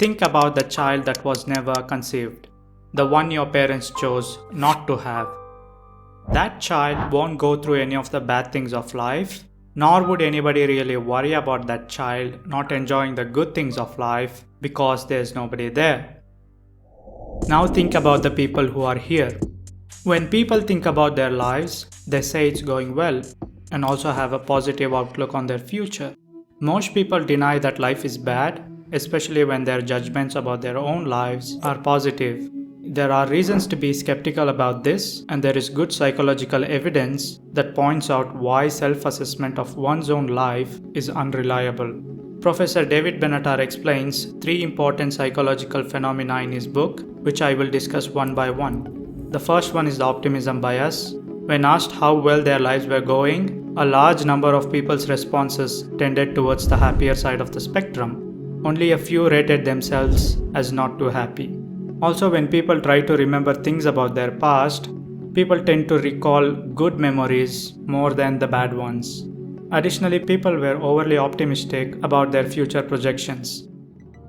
Think about the child that was never conceived, the one your parents chose not to have. That child won't go through any of the bad things of life, nor would anybody really worry about that child not enjoying the good things of life because there's nobody there. Now think about the people who are here. When people think about their lives, they say it's going well and also have a positive outlook on their future. Most people deny that life is bad, especially when their judgments about their own lives are positive. There are reasons to be skeptical about this, and there is good psychological evidence that points out why self-assessment of one's own life is unreliable. Professor David Benatar explains 3 important psychological phenomena in his book, which I will discuss one by one. The first one is the optimism bias. When asked how well their lives were going, a large number of people's responses tended towards the happier side of the spectrum. Only a few rated themselves as not too happy. Also, when people try to remember things about their past, people tend to recall good memories more than the bad ones. Additionally, people were overly optimistic about their future projections.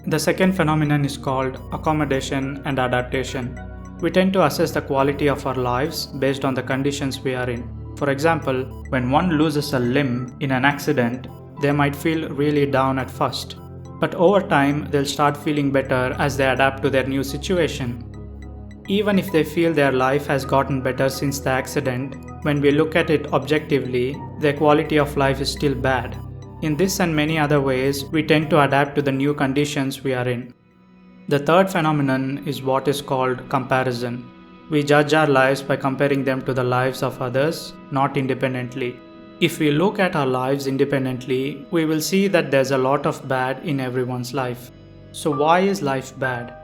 The second phenomenon is called accommodation and adaptation. We tend to assess the quality of our lives based on the conditions we are in. For example, when one loses a limb in an accident, they might feel really down at first. But over time, they'll start feeling better as they adapt to their new situation. Even if they feel their life has gotten better since the accident, when we look at it objectively, their quality of life is still bad. In this and many other ways, we tend to adapt to the new conditions we are in. The third phenomenon is what is called comparison. We judge our lives by comparing them to the lives of others, not independently. If we look at our lives independently, we will see that there's a lot of bad in everyone's life. So why is life bad?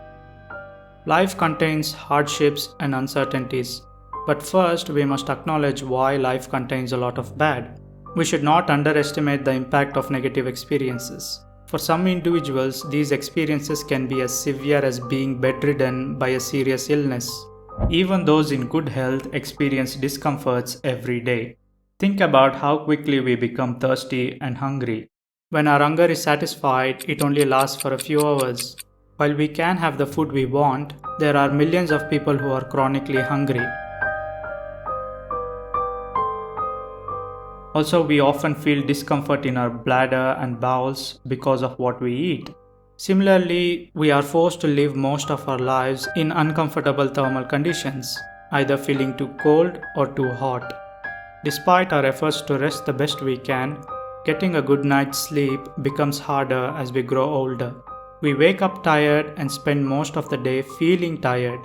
Life contains hardships and uncertainties. But first, we must acknowledge why life contains a lot of bad. We should not underestimate the impact of negative experiences. For some individuals, these experiences can be as severe as being bedridden by a serious illness. Even those in good health experience discomforts every day. Think about how quickly we become thirsty and hungry. When our hunger is satisfied, it only lasts for a few hours. While we can have the food we want, there are millions of people who are chronically hungry. Also, we often feel discomfort in our bladder and bowels because of what we eat. Similarly, we are forced to live most of our lives in uncomfortable thermal conditions, either feeling too cold or too hot. Despite our efforts to rest the best we can, getting a good night's sleep becomes harder as we grow older. We wake up tired and spend most of the day feeling tired.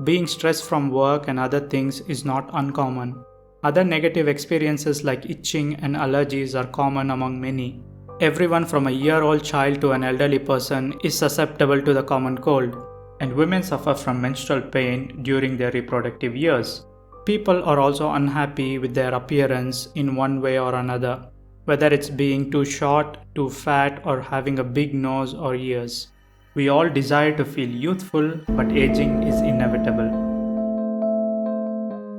Being stressed from work and other things is not uncommon. Other negative experiences like itching and allergies are common among many. Everyone from a year-old child to an elderly person is susceptible to the common cold, and women suffer from menstrual pain during their reproductive years. People are also unhappy with their appearance in one way or another, whether it's being too short, too fat, or having a big nose or ears. We all desire to feel youthful, but aging is inevitable.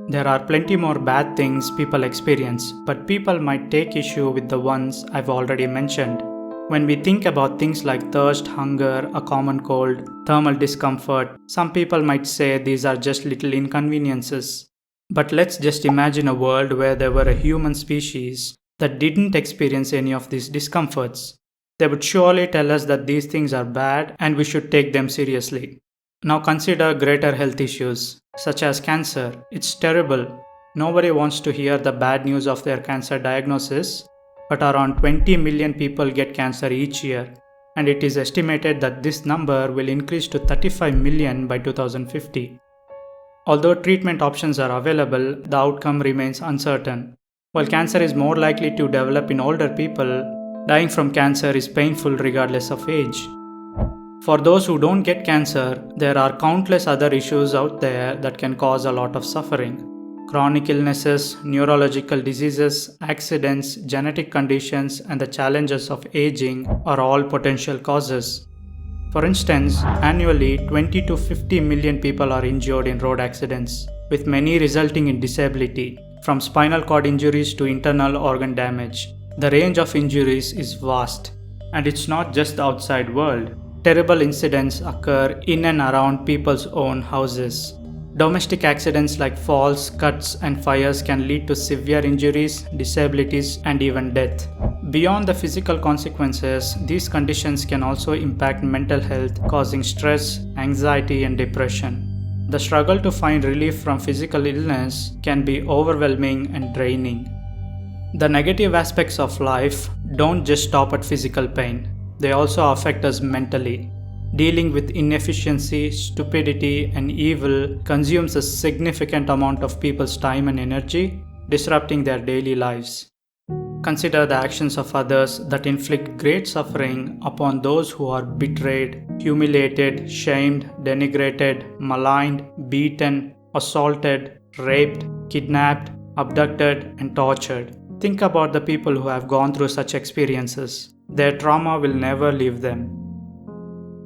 There are plenty more bad things people experience, but people might take issue with the ones I've already mentioned. When we think about things like thirst, hunger, a common cold, thermal discomfort, some people might say these are just little inconveniences. But let's just imagine a world where there were a human species that didn't experience any of these discomforts. They would surely tell us that these things are bad and we should take them seriously. Now consider greater health issues, such as cancer. It's terrible. Nobody wants to hear the bad news of their cancer diagnosis, but around 20 million people get cancer each year, and it is estimated that this number will increase to 35 million by 2050. Although treatment options are available, the outcome remains uncertain. While cancer is more likely to develop in older people, dying from cancer is painful regardless of age. For those who don't get cancer, there are countless other issues out there that can cause a lot of suffering. Chronic illnesses, neurological diseases, accidents, genetic conditions, and the challenges of aging are all potential causes. For instance, annually 20 to 50 million people are injured in road accidents, with many resulting in disability, from spinal cord injuries to internal organ damage. The range of injuries is vast, and it's not just the outside world. Terrible incidents occur in and around people's own houses. Domestic accidents like falls, cuts, and fires can lead to severe injuries, disabilities, and even death. Beyond the physical consequences, these conditions can also impact mental health, causing stress, anxiety, and depression. The struggle to find relief from physical illness can be overwhelming and draining. The negative aspects of life don't just stop at physical pain, they also affect us mentally. Dealing with inefficiency, stupidity, and evil consumes a significant amount of people's time and energy, disrupting their daily lives. Consider the actions of others that inflict great suffering upon those who are betrayed, humiliated, shamed, denigrated, maligned, beaten, assaulted, raped, kidnapped, abducted, and tortured. Think about the people who have gone through such experiences. Their trauma will never leave them.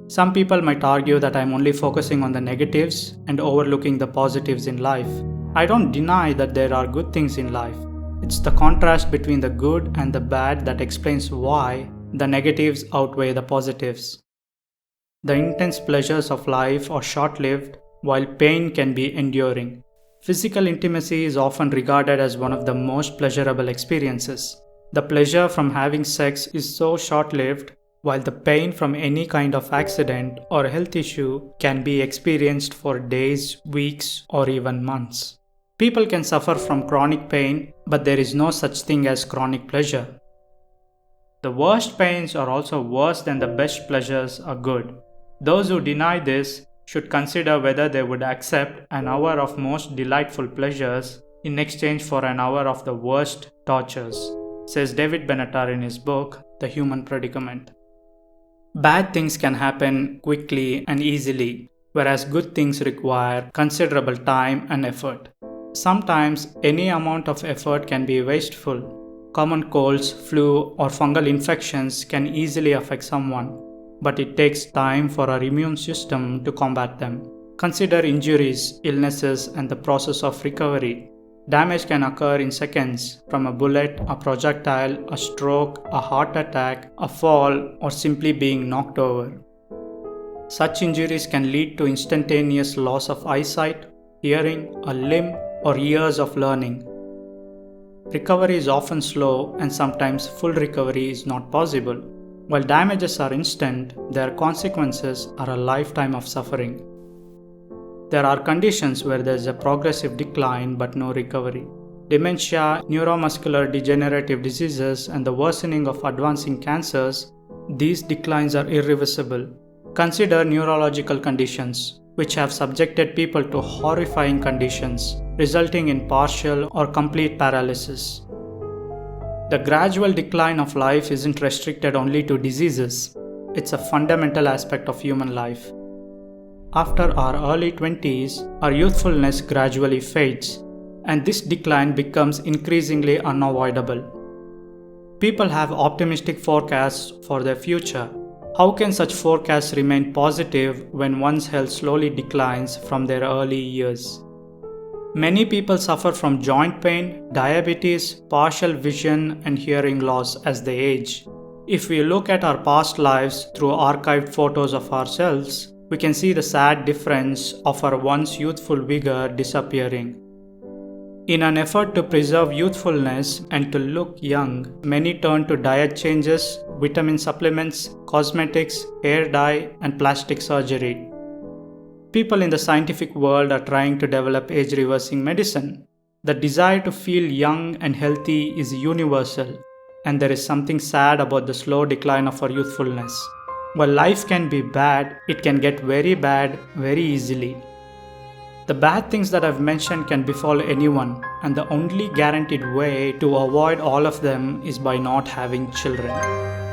Some people might argue that I'm only focusing on the negatives and overlooking the positives in life. I don't deny that there are good things in life. It's the contrast between the good and the bad that explains why the negatives outweigh the positives. The intense pleasures of life are short-lived, while pain can be enduring. Physical intimacy is often regarded as one of the most pleasurable experiences. The pleasure from having sex is so short-lived, while the pain from any kind of accident or health issue can be experienced for days, weeks, or even months. People can suffer from chronic pain, but there is no such thing as chronic pleasure. The worst pains are also worse than the best pleasures are good. Those who deny this should consider whether they would accept an hour of most delightful pleasures in exchange for an hour of the worst tortures, says David Benatar in his book, The Human Predicament. Bad things can happen quickly and easily, whereas good things require considerable time and effort. Sometimes any amount of effort can be wasteful. Common colds, flu, or fungal infections can easily affect someone, but it takes time for our immune system to combat them. Consider injuries, illnesses, and the process of recovery. Damage can occur in seconds from a bullet, a projectile, a stroke, a heart attack, a fall, or simply being knocked over. Such injuries can lead to instantaneous loss of eyesight, hearing, a limb, or years of learning. Recovery is often slow, and sometimes full recovery is not possible. While damages are instant, their consequences are a lifetime of suffering. There are conditions where there is a progressive decline but no recovery. Dementia, neuromuscular degenerative diseases, and the worsening of advancing cancers, these declines are irreversible. Consider neurological conditions, which have subjected people to horrifying conditions, resulting in partial or complete paralysis. The gradual decline of life isn't restricted only to diseases. It's a fundamental aspect of human life. After our early 20s, our youthfulness gradually fades, and this decline becomes increasingly unavoidable. People have optimistic forecasts for their future. How can such forecasts remain positive when one's health slowly declines from their early years? Many people suffer from joint pain, diabetes, partial vision, and hearing loss as they age. If we look at our past lives through archived photos of ourselves, we can see the sad difference of our once youthful vigor disappearing. In an effort to preserve youthfulness and to look young, many turn to diet changes, vitamin supplements, cosmetics, hair dye, and plastic surgery. People in the scientific world are trying to develop age-reversing medicine. The desire to feel young and healthy is universal, and there is something sad about the slow decline of our youthfulness. While life can be bad, it can get very bad very easily. The bad things that I've mentioned can befall anyone, and the only guaranteed way to avoid all of them is by not having children.